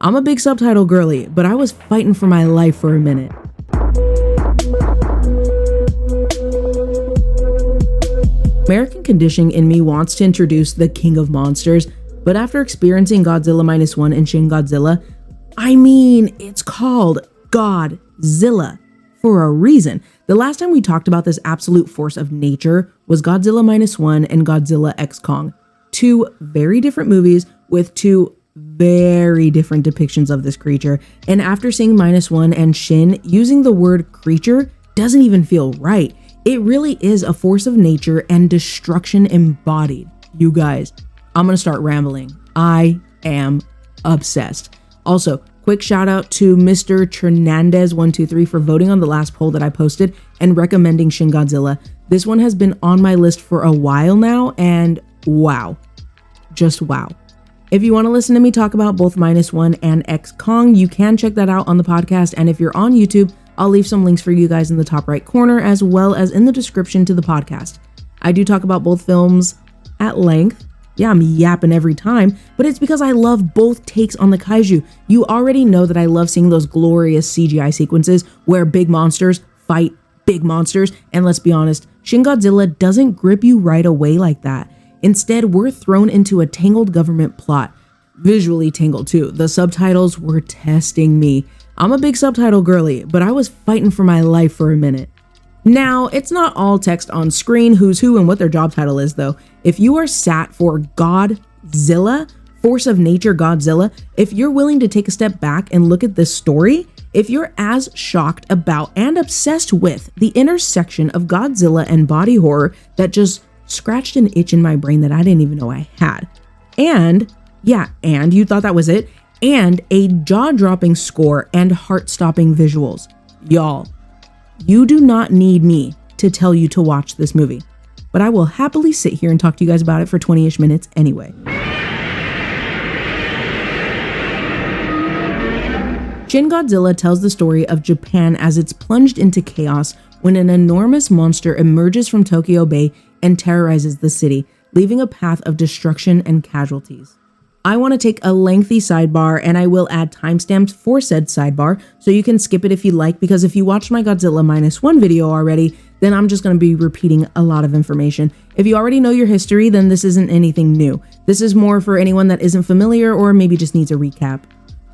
I'm a big subtitle girly, but I was fighting for my life for a minute. American conditioning in me wants to introduce the king of monsters, but after experiencing Godzilla Minus One and Shin Godzilla, it's called Godzilla for a reason. The last time we talked about this absolute force of nature was Godzilla Minus One and Godzilla X Kong. Two very different movies with two very different depictions of this creature. And after seeing Minus One and Shin, using the word creature doesn't even feel right. It really is a force of nature and destruction embodied. You guys, I'm gonna start rambling. I am obsessed. Also, quick shout out to Mr. Chernandez123 for voting on the last poll that I posted and recommending ShinGodzilla. This one has been on my list for a while now, and wow. Just wow. If you want to listen to me talk about both Minus One and X Kong, you can check that out on the podcast, and if you're on YouTube, I'll leave some links for you guys in the top right corner as well as in the description to the podcast. I do talk about both films at length. Yeah, I'm yapping every time, but it's because I love both takes on the kaiju. You already know that I love seeing those glorious CGI sequences where big monsters fight big monsters, and let's be honest, ShinGodzilla doesn't grip you right away like that. Instead, we're thrown into a tangled government plot. Visually tangled too. The subtitles were testing me. I'm a big subtitle girly, but I was fighting for my life for a minute. Now, it's not all text on screen, who's who and what their job title is though. If you are sat for Godzilla, force of nature Godzilla, if you're willing to take a step back and look at this story, if you're as shocked about and obsessed with the intersection of Godzilla and body horror that just scratched an itch in my brain that I didn't even know I had. And you thought that was it? And a jaw-dropping score and heart-stopping visuals. Y'all, you do not need me to tell you to watch this movie, but I will happily sit here and talk to you guys about it for 20-ish minutes anyway. Shin Godzilla tells the story of Japan as it's plunged into chaos when an enormous monster emerges from Tokyo Bay and terrorizes the city, leaving a path of destruction and casualties. I want to take a lengthy sidebar, and I will add timestamps for said sidebar, so you can skip it if you like, because if you watched my Godzilla Minus One video already, then I'm just going to be repeating a lot of information. If you already know your history, then this isn't anything new. This is more for anyone that isn't familiar or maybe just needs a recap.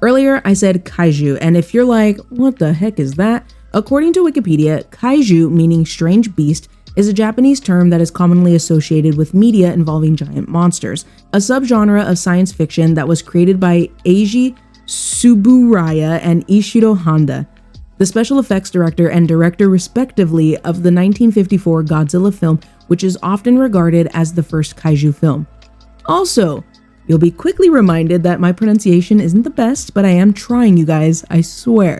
Earlier, I said Kaiju, and if you're like, what the heck is that? According to Wikipedia, Kaiju, meaning strange beast, is a Japanese term that is commonly associated with media involving giant monsters, a subgenre of science fiction that was created by Eiji Tsuburaya and Ishiro Honda, the special effects director and director respectively of the 1954 Godzilla film, which is often regarded as the first kaiju film. Also, you'll be quickly reminded that my pronunciation isn't the best, but I am trying, you guys, I swear.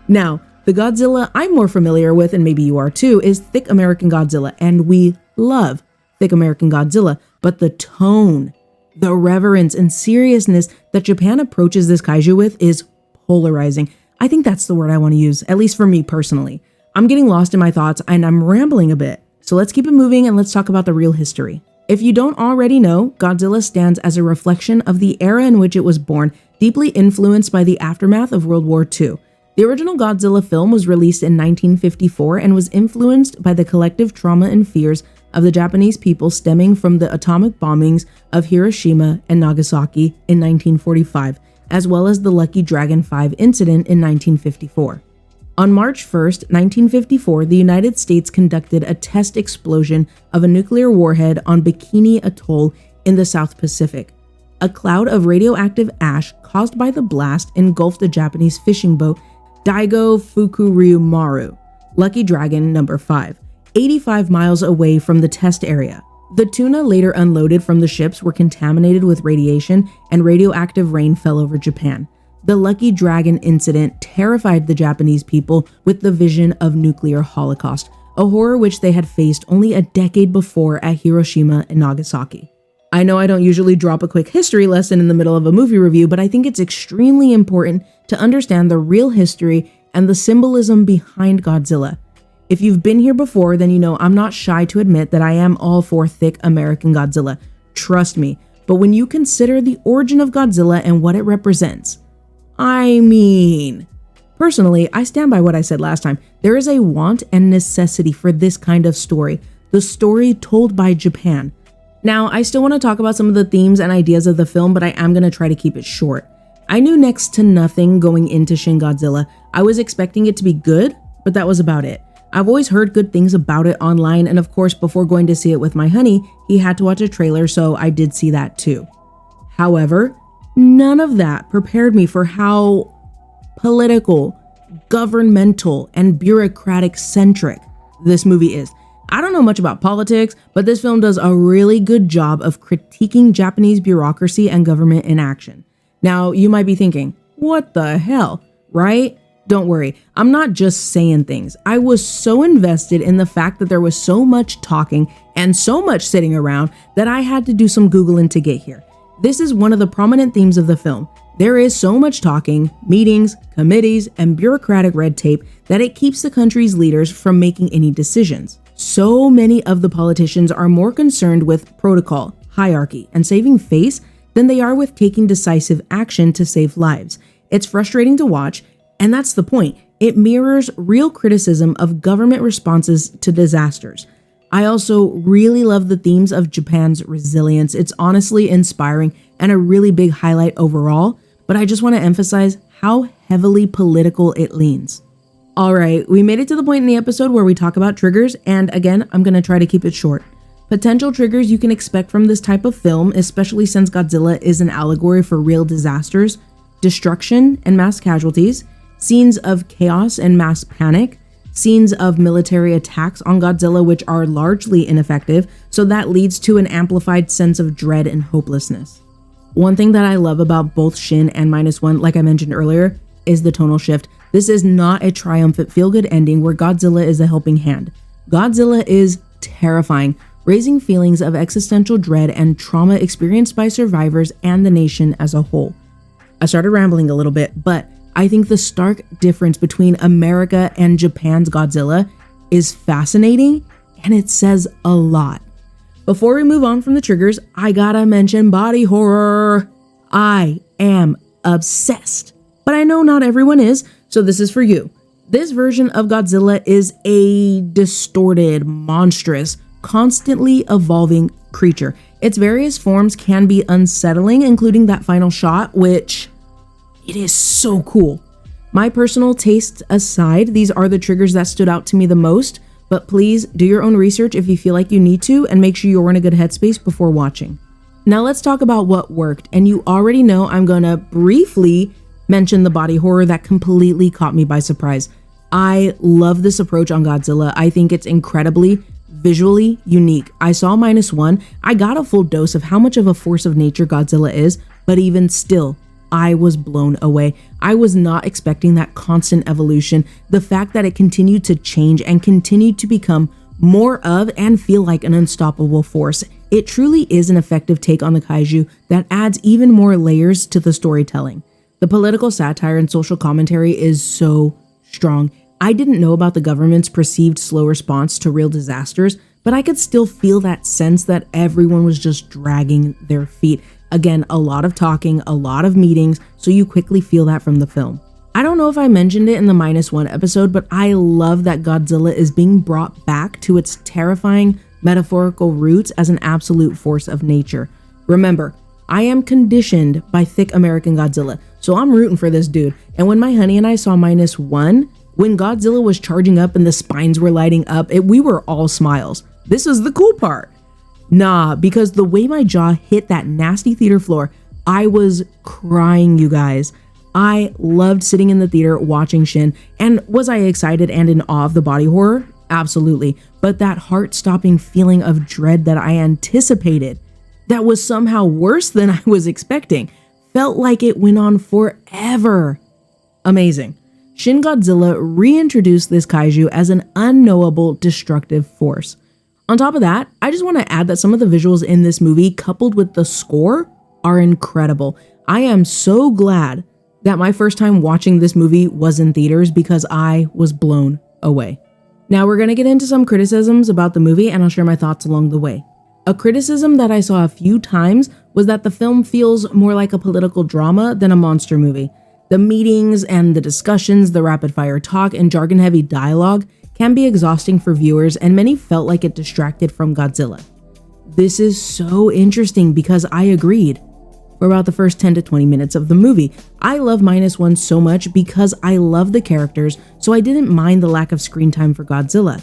Now, the Godzilla I'm more familiar with, and maybe you are too, is thicc American Godzilla, and we love thicc American Godzilla, but the tone, the reverence and seriousness that Japan approaches this kaiju with is polarizing. I think that's the word I want to use, at least for me personally. I'm getting lost in my thoughts and I'm rambling a bit, so let's keep it moving and let's talk about the real history. If you don't already know, Godzilla stands as a reflection of the era in which it was born, deeply influenced by the aftermath of World War II. The original Godzilla film was released in 1954 and was influenced by the collective trauma and fears of the Japanese people stemming from the atomic bombings of Hiroshima and Nagasaki in 1945, as well as the Lucky Dragon 5 incident in 1954. On March 1st, 1954, the United States conducted a test explosion of a nuclear warhead on Bikini Atoll in the South Pacific. A cloud of radioactive ash caused by the blast engulfed a Japanese fishing boat, Daigo Fukuryumaru, Lucky Dragon number 5, 85 miles away from the test area. The tuna later unloaded from the ships were contaminated with radiation, and radioactive rain fell over Japan. The Lucky Dragon incident terrified the Japanese people with the vision of nuclear holocaust, a horror which they had faced only a decade before at Hiroshima and Nagasaki. I know I don't usually drop a quick history lesson in the middle of a movie review, but I think it's extremely important to understand the real history and the symbolism behind Godzilla. If you've been here before, then you know I'm not shy to admit that I am all for thicc American Godzilla. Trust me. But when you consider the origin of Godzilla and what it represents, I mean, personally, I stand by what I said last time. There is a want and necessity for this kind of story, the story told by Japan. Now, I still want to talk about some of the themes and ideas of the film, but I am going to try to keep it short. I knew next to nothing going into Shin Godzilla. I was expecting it to be good, but that was about it. I've always heard good things about it online, and of course, before going to see it with my honey, he had to watch a trailer, so I did see that too. However, none of that prepared me for how political, governmental, and bureaucratic-centric this movie is. I don't know much about politics, but this film does a really good job of critiquing Japanese bureaucracy and government inaction. Now, you might be thinking, what the hell, right? Don't worry, I'm not just saying things. I was so invested in the fact that there was so much talking and so much sitting around that I had to do some Googling to get here. This is one of the prominent themes of the film. There is so much talking, meetings, committees, and bureaucratic red tape that it keeps the country's leaders from making any decisions. So many of the politicians are more concerned with protocol, hierarchy, and saving face than they are with taking decisive action to save lives. It's frustrating to watch, and that's the point. It mirrors real criticism of government responses to disasters. I also really love the themes of Japan's resilience. It's honestly inspiring and a really big highlight overall, but I just want to emphasize how heavily political it leans. All right, we made it to the point in the episode where we talk about triggers, and again, I'm going to try to keep it short. Potential triggers you can expect from this type of film, especially since Godzilla is an allegory for real disasters, destruction and mass casualties, scenes of chaos and mass panic, scenes of military attacks on Godzilla which are largely ineffective, so that leads to an amplified sense of dread and hopelessness. One thing that I love about both Shin and Minus One, like I mentioned earlier, is the tonal shift. This is not a triumphant feel-good ending where Godzilla is a helping hand. Godzilla is terrifying, raising feelings of existential dread and trauma experienced by survivors and the nation as a whole. I started rambling a little bit, but I think the stark difference between America and Japan's Godzilla is fascinating, and it says a lot. Before we move on from the triggers, I gotta mention body horror. I am obsessed, but I know not everyone is, so this is for you. This version of Godzilla is a distorted, monstrous, constantly evolving creature. Its various forms can be unsettling, including that final shot, which it is so cool. My personal taste aside, these are the triggers that stood out to me the most, but please do your own research if you feel like you need to, and make sure you're in a good headspace before watching. Now let's talk about what worked, and you already know I'm gonna briefly mention the body horror that completely caught me by surprise. I love this approach on Godzilla. I think it's incredibly visually unique. I saw Minus One. I got a full dose of how much of a force of nature Godzilla is, but even still, I was blown away. I was not expecting that constant evolution, the fact that it continued to change and continued to become more of and feel like an unstoppable force. It truly is an effective take on the kaiju that adds even more layers to the storytelling. The political satire and social commentary is so strong. I didn't know about the government's perceived slow response to real disasters, but I could still feel that sense that everyone was just dragging their feet. Again, a lot of talking, a lot of meetings, so you quickly feel that from the film. I don't know if I mentioned it in the Minus One episode, but I love that Godzilla is being brought back to its terrifying metaphorical roots as an absolute force of nature. Remember, I am conditioned by thick American Godzilla, so I'm rooting for this dude. And when my honey and I saw Minus One, when Godzilla was charging up and the spines were lighting up, we were all smiles. This was the cool part. Nah, because the way my jaw hit that nasty theater floor, I was crying, you guys. I loved sitting in the theater watching Shin, and was I excited and in awe of the body horror? Absolutely. But that heart-stopping feeling of dread that I anticipated, that was somehow worse than I was expecting, felt like it went on forever. Amazing. Shin Godzilla reintroduced this kaiju as an unknowable, destructive force. On top of that, I just want to add that some of the visuals in this movie, coupled with the score, are incredible. I am so glad that my first time watching this movie was in theaters because I was blown away. Now we're going to get into some criticisms about the movie, and I'll share my thoughts along the way. A criticism that I saw a few times was that the film feels more like a political drama than a monster movie. The meetings and the discussions, the rapid fire talk and jargon heavy dialogue can be exhausting for viewers, and many felt like it distracted from Godzilla. This is so interesting because I agreed. For about the first 10 to 20 minutes of the movie, I love Minus One so much because I love the characters, so I didn't mind the lack of screen time for Godzilla.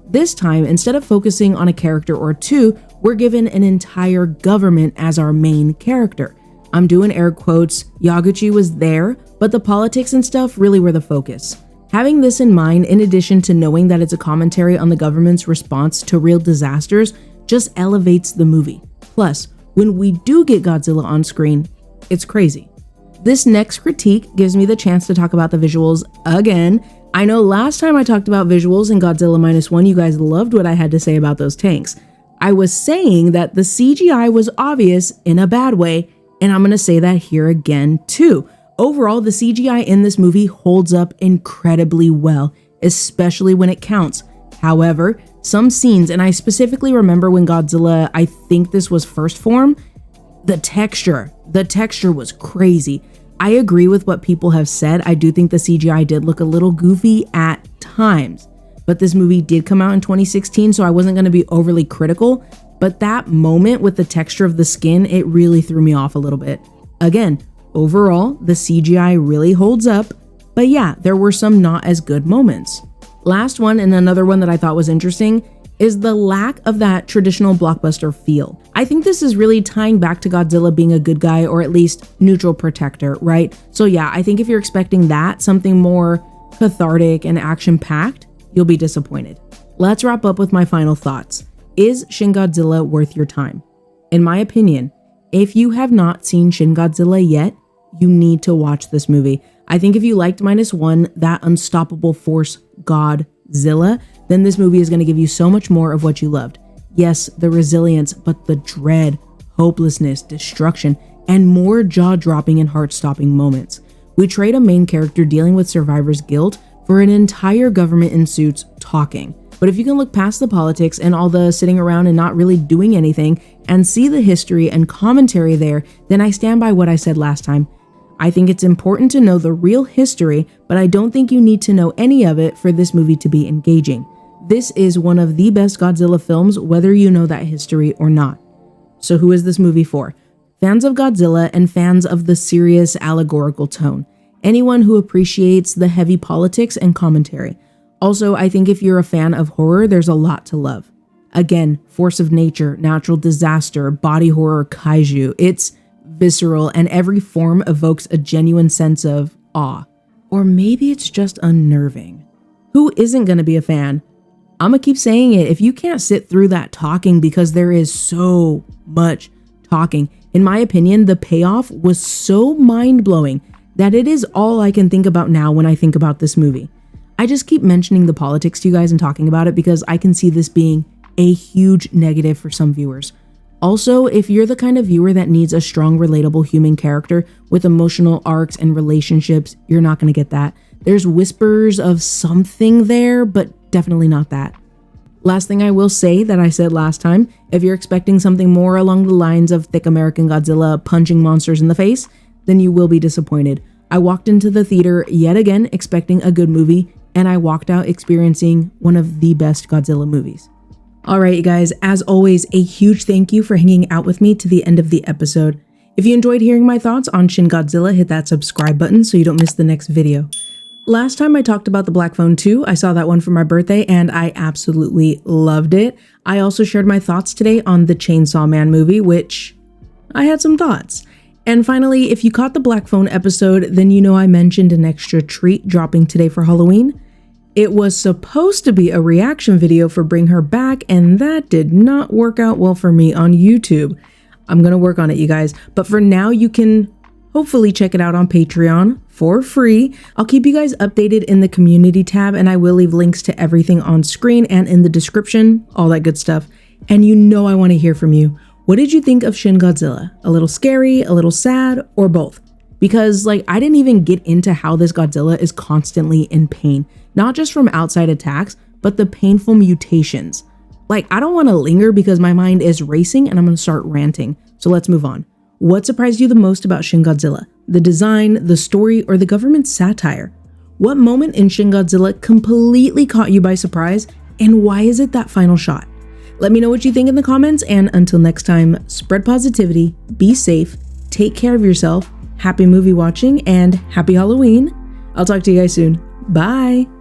This time, instead of focusing on a character or two, we're given an entire government as our main character. I'm doing air quotes. Yaguchi was there, but the politics and stuff really were the focus. Having this in mind, in addition to knowing that it's a commentary on the government's response to real disasters, just elevates the movie. Plus, when we do get Godzilla on screen, it's crazy. This next critique gives me the chance to talk about the visuals again. I know last time I talked about visuals in Godzilla Minus One, you guys loved what I had to say about those tanks. I was saying that the CGI was obvious in a bad way, and I'm gonna say that here again too. Overall, the CGI in this movie holds up incredibly well, especially when it counts. However, some scenes, and I specifically remember when Godzilla, I think this was first form, the texture was crazy. I agree with what people have said. I do think the CGI did look a little goofy at times, but this movie did come out in 2016, so I wasn't going to be overly critical, but that moment with the texture of the skin, it really threw me off a little bit. Again, overall, the CGI really holds up, but yeah, there were some not as good moments. Last one, and another one that I thought was interesting, is the lack of that traditional blockbuster feel. I think this is really tying back to Godzilla being a good guy, or at least neutral protector, right? So yeah, I think if you're expecting that, something more cathartic and action-packed, you'll be disappointed. Let's wrap up with my final thoughts. Is Shin Godzilla worth your time? In my opinion, if you have not seen Shin Godzilla yet, you need to watch this movie. I think if you liked Minus One, that unstoppable force Godzilla, then this movie is going to give you so much more of what you loved. Yes, the resilience, but the dread, hopelessness, destruction, and more jaw-dropping and heart-stopping moments. We trade a main character dealing with survivor's guilt for an entire government in suits talking. But if you can look past the politics and all the sitting around and not really doing anything and see the history and commentary there, then I stand by what I said last time. I think it's important to know the real history, but I don't think you need to know any of it for this movie to be engaging. This is one of the best Godzilla films, whether you know that history or not. So who is this movie for? Fans of Godzilla and fans of the serious allegorical tone. Anyone who appreciates the heavy politics and commentary. Also, I think if you're a fan of horror, there's a lot to love. Again, force of nature, natural disaster, body horror, kaiju. It's visceral, and every form evokes a genuine sense of awe. Or maybe it's just unnerving. Who isn't going to be a fan? I'm going to keep saying it. If you can't sit through that talking, because there is so much talking, in my opinion, the payoff was so mind-blowing that it is all I can think about now when I think about this movie. I just keep mentioning the politics to you guys and talking about it because I can see this being a huge negative for some viewers. Also, if you're the kind of viewer that needs a strong, relatable human character with emotional arcs and relationships, you're not going to get that. There's whispers of something there, but definitely not that. Last thing I will say that I said last time, if you're expecting something more along the lines of thick American Godzilla punching monsters in the face, then you will be disappointed. I walked into the theater yet again expecting a good movie, and I walked out experiencing one of the best Godzilla movies. All right, you guys, as always, a huge thank you for hanging out with me to the end of the episode. If you enjoyed hearing my thoughts on Shin Godzilla, hit that subscribe button so you don't miss the next video. Last time I talked about the Black Phone 2, I saw that one for my birthday and I absolutely loved it. I also shared my thoughts today on the Chainsaw Man movie, which I had some thoughts. And finally, if you caught the Black Phone episode, then you know I mentioned an extra treat dropping today for Halloween. It was supposed to be a reaction video for Bring Her Back, and that did not work out well for me on YouTube. I'm gonna work on it, you guys. But for now, you can hopefully check it out on Patreon for free. I'll keep you guys updated in the community tab, and I will leave links to everything on screen and in the description, all that good stuff. And you know I want to hear from you. What did you think of Shin Godzilla? A little scary, a little sad, or both? Because I didn't even get into how this Godzilla is constantly in pain. Not just from outside attacks, but the painful mutations. I don't want to linger because my mind is racing and I'm going to start ranting. So let's move on. What surprised you the most about Shin Godzilla? the design, the story, or the government's satire? What moment in Shin Godzilla completely caught you by surprise, and why is it that final shot? Let me know what you think in the comments, and until next time, spread positivity, be safe, take care of yourself, happy movie watching, and happy Halloween. I'll talk to you guys soon. Bye!